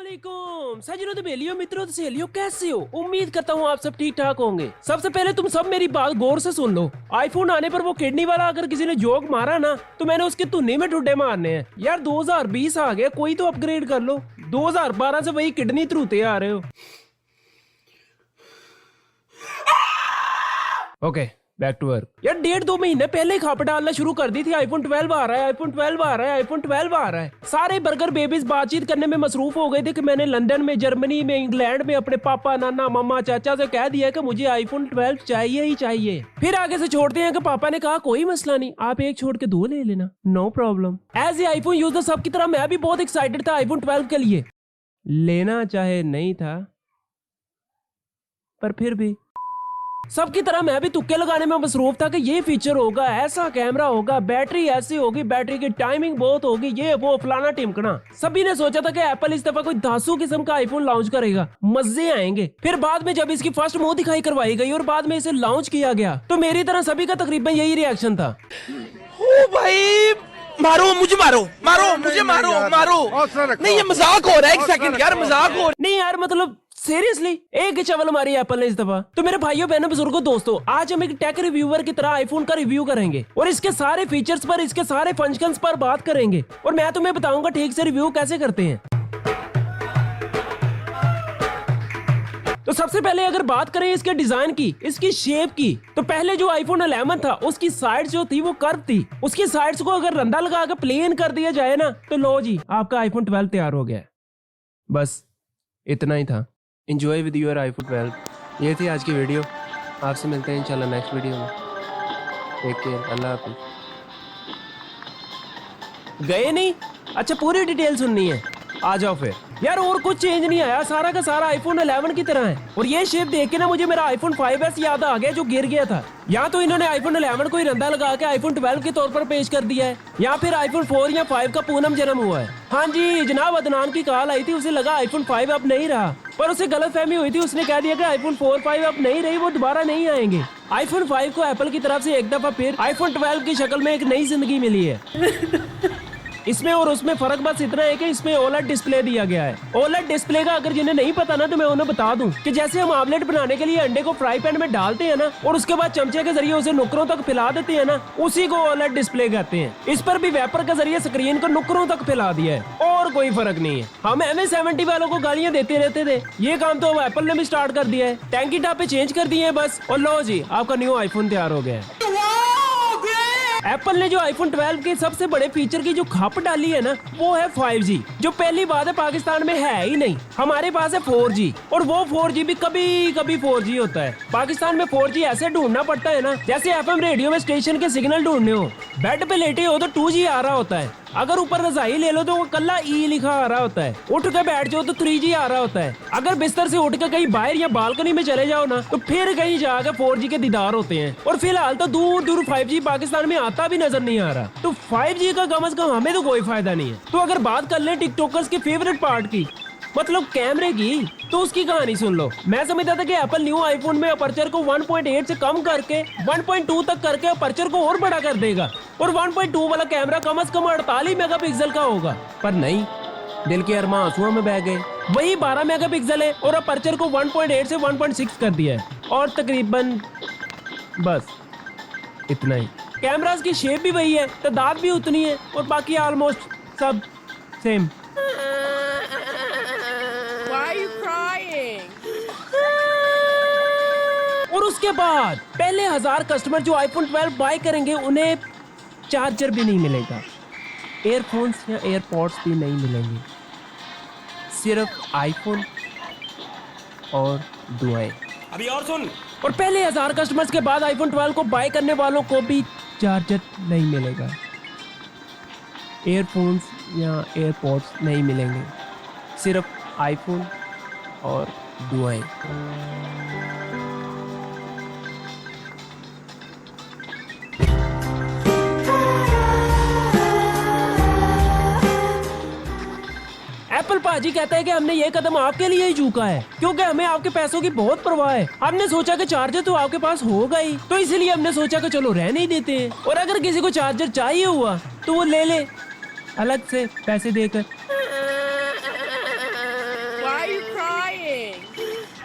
अस्सलामुअलैकुम सज्जनों, तो बेलियो मित्रों, तो सहेलियों, कैसे हो? उम्मीद करता हूँ आप सब ठीक ठाक होंगे। सबसे पहले तुम सब मेरी बात गौर से सुन लो। आईफोन आने पर वो किडनी वाला अगर किसी ने जोक मारा ना, तो मैंने उसके तुन्ने में ठुड्डे मारने हैं। यार 2020 आ गया, कोई तो अपग्रेड कर लो। 2012 से वही किडनी थ्रूते आ रहे हो। Okay, back to work. यार 1.5-2 महीने पहले ही खाप डालना शुरू कर दी थी। आईफोन 12 आ रहा है, आईफोन 12 आ रहा है, आईफोन 12 आ रहा है। सारे बर्गर बेबीज बातचीत करने में मसरूफ हो गए थे कि मैंने लंदन में, जर्मनी में, इंग्लैंड में अपने पापा, नाना, मम्मा, चाचा से कह दिया कि मुझे आईफोन 12 चाहिए ही चाहिए। फिर आगे से छोड़ते हैं कि पापा ने कहा कोई मसला नहीं, आप एक छोड़ के 2 ले लेना, no problem. As a iPhone user सबकी तरह मैं भी बहुत एक्साइटेड था आईफोन 12 के लिए। लेना चाहे नहीं था, पर फिर भी सबकी तरह मैं भी तुक्के लगाने में मसरूफ था कि ये फीचर होगा, ऐसा कैमरा होगा, बैटरी ऐसी होगी, बैटरी की टाइमिंग बहुत होगी, ये वो फलाना टिमकना। सभी ने सोचा था कि एप्पल इस दफा कोई धांसू किस्म का आईफोन लॉन्च करेगा, मजे आएंगे। फिर बाद में जब इसकी फर्स्ट मुंह दिखाई करवाई गई और बाद में इसे लॉन्च किया गया, तो मेरी तरह सभी का तकरीबन यही रिएक्शन था। ओ भाई, मारो मुझे, मारो मारो मुझे, मारो मारो। नहीं, ये मजाक हो रहा है। एक सेकंड यार, मजाक हो रहा नहीं यार, मतलब सीरियसली एक चवल मारी एप्पल ने इस दफा। तो मेरे भाइयों बहनों बुजुर्गों दोस्तों, आज हम एक टेक रिव्यूअर की तरह आईफोन का रिव्यू करेंगे और इसके सारे फीचर्स पर, इसके सारे फंक्शंस पर बात करेंगे और मैं तुम्हें बताऊंगा ठीक से रिव्यू कैसे करते हैं। तो सबसे पहले अगर बात करें इसके डिजाइन की, इसकी शेप की, तो पहले जो आईफोन 11 था उसकी साइड्स जो थी वो कर्व थी। उसकी साइड्स को अगर रंधा लगा के प्लेन कर दिया जाए ना, तो लो जी, आपका आईफोन 12 तैयार हो गया। बस इतना ही था। Enjoy with your iPhone 12। ये थी आज की वीडियो। आपसे मिलते हैं इंशाल्लाह नेक्स्ट वीडियो में। टेक केयर, अल्लाह हाफिज़। गए नहीं? अच्छा, पूरी डिटेल सुननी है, आ जाओ फिर। यार और कुछ चेंज नहीं आया, सारा का सारा आईफोन 11 की तरह है। और ये शेप देख के ना मुझे मेरा आईफोन 5S याद आ गया जो गिर गया था। यहाँ तो इन्होंने आईफोन 11 को ही रंधा लगा के आईफोन 12 के तौर पर पेश कर दिया है, या फिर आईफोन 4 या 5 का पूनम जन्म हुआ है। हाँ जी, जनाब अदनान की कॉल आई थी, उसे लगा आईफोन 5 अब नहीं रहा, पर उसे गलतफहमी हुई थी। उसने कह दिया कि आईफोन 4, 5 अब नहीं रही, वो दोबारा नहीं आएंगे। आईफोन 5 को एप्पल की तरफ से एक दफा फिर आईफोन 12 की शक्ल में एक नई जिंदगी मिली है। इसमें और उसमें फर्क बस इतना है कि इसमें ओलेड डिस्प्ले दिया गया है। ओलेड डिस्प्ले का अगर जिन्हें नहीं पता ना, तो मैं उन्हें बता दूं कि जैसे हम आमलेट बनाने के लिए अंडे को फ्राई पैन में डालते हैं ना, और उसके बाद चमचे के जरिए उसे नुकरों तक फैला देते हैं ना, उसी को ओलेड डिस्प्ले कहते हैं। इस पर भी वेपर के जरिए स्क्रीन को नुकरों तक फैला दिया है और कोई फर्क नहीं है। हम MS70 वालों को गालियां देते रहते थे, ये काम तो एप्पल ने भी स्टार्ट कर दिया है। टैंकी टॉप पे चेंज कर दिए हैं बस, और लो जी, आपका न्यू आईफोन तैयार हो गया है। एप्पल ने जो आईफोन 12 के सबसे बड़े फीचर की जो खाप डाली है ना, वो है 5G, जो पहली बात है पाकिस्तान में है ही नहीं। हमारे पास है 4G, और वो 4G भी कभी कभी 4G होता है। पाकिस्तान में 4G ऐसे ढूंढना पड़ता है ना, जैसे FM रेडियो में स्टेशन के सिग्नल ढूंढने हो। बेड पे लेटे हो तो 2G आ रहा होता है, अगर ऊपर रजाई ले लो तो वो कल्ला E लिखा आ रहा होता है, उठ के बैठ जाओ तो 3G आ रहा होता है। अगर बिस्तर से उठ के कहीं बाहर या बालकनी में चले जाओ ना, तो फिर कहीं जाकर 4G के दीदार होते हैं। और फिलहाल तो दूर दूर 5G पाकिस्तान में आता भी नजर नहीं आ रहा, तो 5G का कम से कम हमें तो कोई फायदा नहीं है। तो अगर बात कर ले टिकटॉकर्स के फेवरेट पार्ट की, मतलब कैमरे की, तो उसकी कहानी सुन लो। मैं समझता था कि एप्पल न्यू आईफोन में अपर्चर को 1.8 से कम करके 1.2 तक करके अपर्चर को और बड़ा कर देगा, और 1.2 वाला कैमरा कम से कम 48 मेगापिक्सल का होगा। पर नहीं, दिल के अरमां आंसुओं में बह गए। वही 12 मेगापिक्सल है और अपर्चर को 1.8 से 1.6 कर दिया है, और तकरीबन बस इतना ही। कैमरास की शेप भी वही है, तादाद भी उतनी है, और बाकी ऑलमोस्ट सब सेम। और उसके बाद पहले 1000 कस्टमर जो आईफोन 12 बाय करेंगे, उन्हें चार्जर भी नहीं मिलेगा, एयरफोन्स या एयरपॉड्स भी नहीं मिलेंगे, सिर्फ आईफोन और दुआएं। अभी और सुन। और पहले 1000 कस्टमर्स के बाद आईफोन 12 को बाय करने वालों को भी चार्जर नहीं मिलेगा, एयरफोन्स या एयरपॉड्स नहीं मिलेंगे, सिर्फ आईफोन और दुआएं। एप्पल पाजी कहता है कि हमने ये कदम आपके लिए ही चूका है, क्योंकि हमें आपके पैसों की बहुत परवाह है। हमने सोचा कि चार्जर तो आपके पास होगा ही, तो इसलिए हमने सोचा कि चलो रहने ही देते हैं, और अगर किसी को चार्जर चाहिए हुआ तो वो ले ले अलग से पैसे देकर।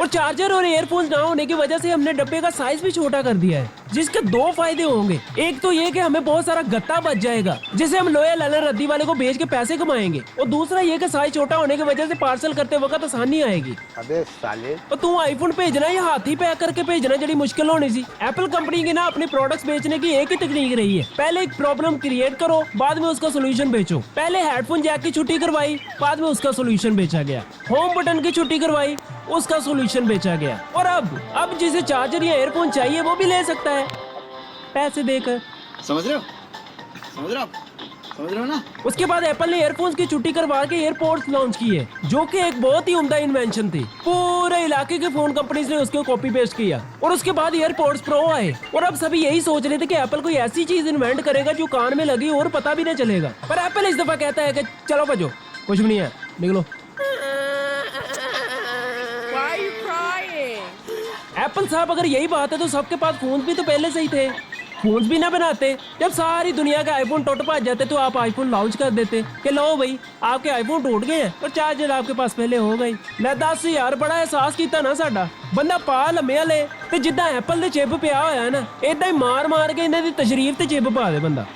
और चार्जर और एयरफोन्स ना होने की वजह से हमने डब्बे का साइज भी छोटा कर दिया है, जिसके दो फायदे होंगे। एक तो ये कि हमें बहुत सारा गत्ता बच जाएगा जिसे हम लोहे ललन रद्दी वाले को बेच के पैसे कमाएंगे, और दूसरा ये कि साइज छोटा होने की वजह से पार्सल करते वक्त आसानी आएगी। अबे साले, और तू आईफोन भेजना या हाथी पैक करके भेजना जड़ी मुश्किल होनी सी। एप्पल कंपनी की ना अपने प्रोडक्ट्स बेचने की एक ही तकनीक रही है, पहले एक प्रॉब्लम क्रिएट करो, बाद में उसका सोल्यूशन बेचो। पहले हेडफोन जैक की छुट्टी करवाई, बाद में उसका सोल्यूशन बेचा गया। होम बटन की छुट्टी करवाई, उसका सोल्यूशन बेचा गया। और अब जिसे चार्जर या एयरफोन चाहिए वो भी ले सकता है पैसे देकर। समझ रहे हो? समझ रहे हो आप? समझ रहे हो ना? उसके बाद एप्पल ने एयरफोन्स की छुट्टी करवा के एयरपोर्ट्स लॉन्च किए, जो कि एक बहुत ही उम्दा इन्वेंशन थी। पूरे इलाके के फोन कंपनीज ने उसको कॉपी पेस्ट किया। और उसके बाद एयरपोर्ट्स प्रो आए, और अब सभी यही सोच रहे थे कि एप्पल कोई ऐसी चीज इन्वेंट करेगा जो कान में लगी और पता भी नहीं चलेगा। पर एप्पल इस दफा कहता है कि चलो बजो, कुछ भी नहीं है, निकलो। एप्पल साहब, अगर यही बात है तो सबके पास फोन भी तो पहले से ही थे। फोन भी ना बनाते, जब सारी दुनिया के आईफोन टूट पा जाते तो आप आईफोन लॉन्च कर देते कि लो भाई आपके आईफोन टूट गए हैं और चार्जर आपके पास पहले हो गई। ले 10 यार, बड़ा एहसास किया ना साडा बंदा पा लम्या ले ते जिद्दां एप्पल दे चिप पिया होया ना, इदां ही मार मार के इन्हां दी तशरीफ ते चिप पा दे बंदा। तो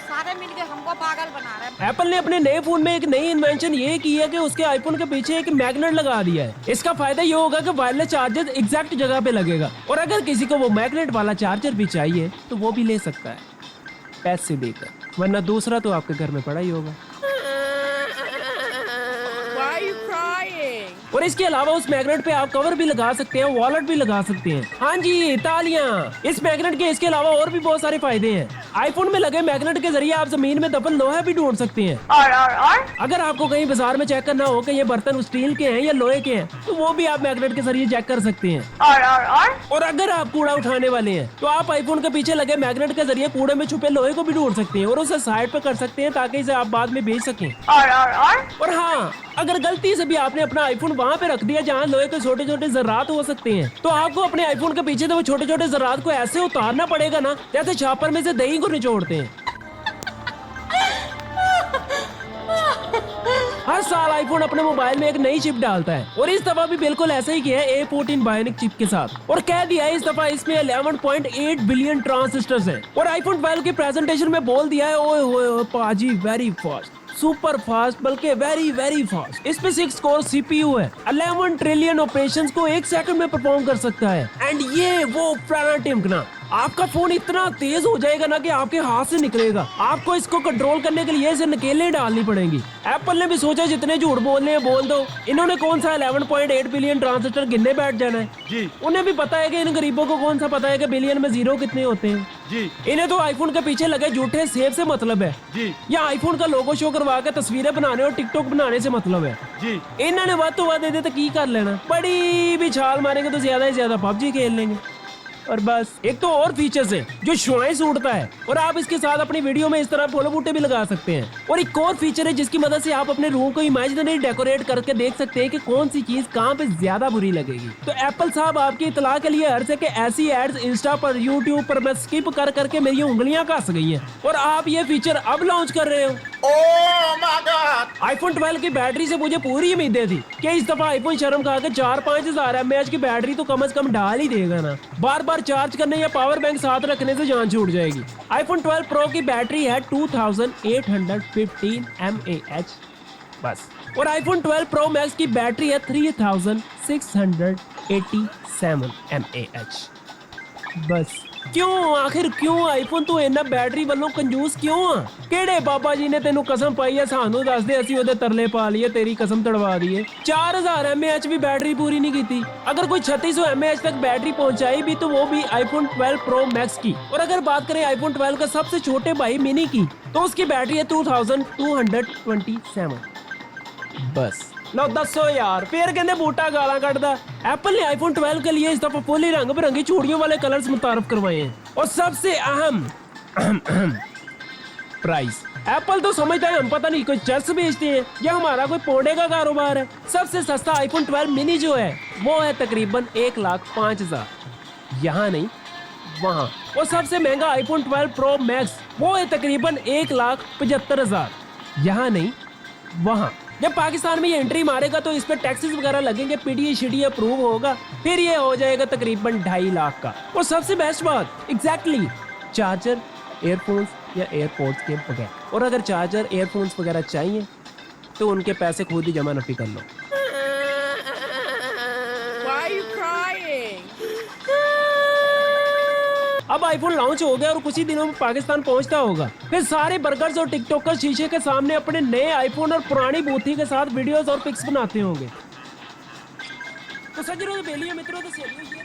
सारे मिलके हमको पागल बना रहे हैं। एप्पल ने अपने नए फोन में एक नई इन्वेंशन ये की है कि उसके आईफोन के पीछे एक मैग्नेट लगा दिया है। इसका फायदा ये होगा कि वायरलेस चार्जर एग्जैक्ट जगह पे लगेगा, और अगर किसी को वो मैग्नेट वाला चार्जर भी चाहिए तो वो भी ले सकता है पैसे देकर, वरना दूसरा तो आपके घर में पड़ा ही होगा। और इसके अलावा उस मैग्नेट पे आप कवर भी लगा सकते हैं, वॉलेट भी लगा सकते हैं। हाँ जी, तालियां। इस मैग्नेट के इसके अलावा और भी बहुत सारे फायदे हैं। आईफोन में लगे मैग्नेट के जरिए आप जमीन में दफन लोहा भी ढूंढ सकते हैं। और अगर आपको कहीं बाजार में चेक करना हो कि ये बर्तन स्टील के हैं या लोहे के हैं, तो वो भी आप मैग्नेट के जरिए चेक कर सकते हैं। और अगर आप कूड़ा उठाने वाले हैं तो आप आईफोन के पीछे लगे मैग्नेट के जरिए कूड़े में छुपे लोहे को भी ढूंढ सकते हैं और उसे साइड पे कर सकते हैं ताकि इसे आप बाद में बेच सकें। और हाँ, अगर गलती से भी आपने अपना आईफोन वहाँ पे रख दिया जहाँ लोहे के छोटे छोटे जर्रात हो सकते हैं, तो आपको अपने आईफोन के पीछे से वो छोटे छोटे जर्रात को ऐसे उतारना पड़ेगा ना जैसे छापर में से दही को निचोड़ते हैं। हर साल आईफोन अपने मोबाइल में एक नई चिप डालता है, और इस दफा भी बिल्कुल ऐसा ही किया है A14 बायोनिक चिप के साथ। और कह दिया है इस दफा इसमें 11.8 बिलियन ट्रांजिस्टर्स हैं। और आईफोन 12 की प्रेजेंटेशन में बोल दिया है, ओए होए पाजी वेरी फास्ट, सुपर फास्ट, बल्कि वेरी वेरी फास्ट। इसमें 6 कोर CPU है, 11 ट्रिलियन ऑपरेशंस को 1 सेकंड में परफॉर्म कर सकता है। एंड ये वो पुराना टिमकना, आपका फोन इतना तेज हो जाएगा ना कि आपके हाथ से निकलेगा। आपको इसको कंट्रोल करने के लिए इसे नकेलें डालनी पड़ेंगी। एप्पल ने भी सोचा जितने झूठ बोलने हैं बोल दो, इन्होंने कौन सा 11.8 बिलियन ट्रांजिस्टर गिनने बैठ जाना है जी। उन्हें भी पता है कि इन गरीबों को कौन सा पता है कि बिलियन में जीरो कितने होते हैं जी। इन्हें तो आईफोन के पीछे लगे झूठे सेब से मतलब है जी, या आईफोन का लोगो शो करवा के तस्वीरें बनाने और टिकटॉक बनाने से मतलब है जी। इन्होंने वध तो वध दे दे तो की कर लेना, बड़ी भी छाल मारेंगे तो ज्यादा से ज्यादा PUBG खेल लेंगे। और बस, एक तो और फीचर्स है जो शुआएं सूटता है, और आप इसके साथ अपनी वीडियो में इस तरह फूल बूटे भी लगा सकते हैं। और एक और फीचर है जिसकी मदद से आप अपने रूम को इमेजिनरी डेकोरेट करके देख सकते हैं कि कौन सी चीज कहाँ पे ज्यादा बुरी लगेगी। तो एप्पल साहब आपकी इतला के लिए अर्ज है कि ऐसी एड्स इंस्टा पर, यूट्यूब पर मैं स्किप कर करके मेरी उंगलियां कस गई हैं, और आप ये फीचर अब लॉन्च कर रहे हो। आईफोन 12 की बैटरी से मुझे पूरी उम्मीदें थी कि इस दफा आईफोन शर्म खा के 4-5 हजार mAh की बैटरी तो कम से कम डाल ही देगा ना, बार बार चार्ज करने या पावर बैंक साथ रखने से जान छूट जाएगी। आईफोन 12 प्रो की बैटरी है 2815 mAh बस, और आईफोन 12 प्रो मैक्स की बैटरी है 3687 mAh बस। क्यों, आखिर क्यों आईफोन तू इन्ना बैटरी वालों कंजूस क्यों आ? केड़े बाबा जी ने तेनू कसम पाई है सानू दस दे, असी ओदे तरले पा लिए, तेरी कसम तड़वा दी है। 4000 mAh भी बैटरी पूरी नहीं की थी। अगर कोई 3600 mAh तक बैटरी पहुंचाई भी तो वो भी आईफोन 12 प्रो मैक्स की। और अगर बात करें आईफोन 12 का सबसे छोटे भाई मिनी की, तो उसकी बैटरी है 2227 बस। लो दसो यार, फिर कहते बूटा गाला कटदा। एप्पल ने आईफोन 12 के लिए इस दफा फुल ही रंग बिरंगी चूड़ियों वाले कलर्स मुतारफ करवाए हैं, और सबसे अहम प्राइस। एप्पल तो समझता है हम पता नहीं कोई चर्च बेचते हैं या हमारा कोई पौधे का कारोबार है। सबसे सस्ता आईफोन 12 मिनी जो है वो है तकरीबन 1,05,000, यहाँ नहीं वहाँ। और सबसे महंगा आईफोन 12 प्रो मैक्स वो है तकरीबन 1,75,000, यहाँ नहीं वहाँ। जब पाकिस्तान में ये एंट्री मारेगा तो इस पे टैक्सेस वगैरह लगेंगे, पीडीए शीडीए अप्रूव होगा, फिर ये हो जाएगा तकरीबन 2.5 लाख का। और सबसे बेस्ट बात एग्जैक्टली चार्जर, एयरफोन्स या एयरपोर्ट्स के बगैर। और अगर चार्जर एयरफोन्स वगैरह चाहिए तो उनके पैसे खुद ही जमा नफी कर लो। Why are you crying? अब आईफोन लॉन्च हो गया और कुछ ही दिनों में पाकिस्तान पहुंचता होगा। फिर सारे बर्गर्स और टिकटॉकर्स शीशे के सामने अपने नए आईफोन और पुरानी बूथी के साथ वीडियोस और पिक्स बनाते होंगे। तो सज्जनों, बेलियों, मित्रों, तो सहेलियों, ये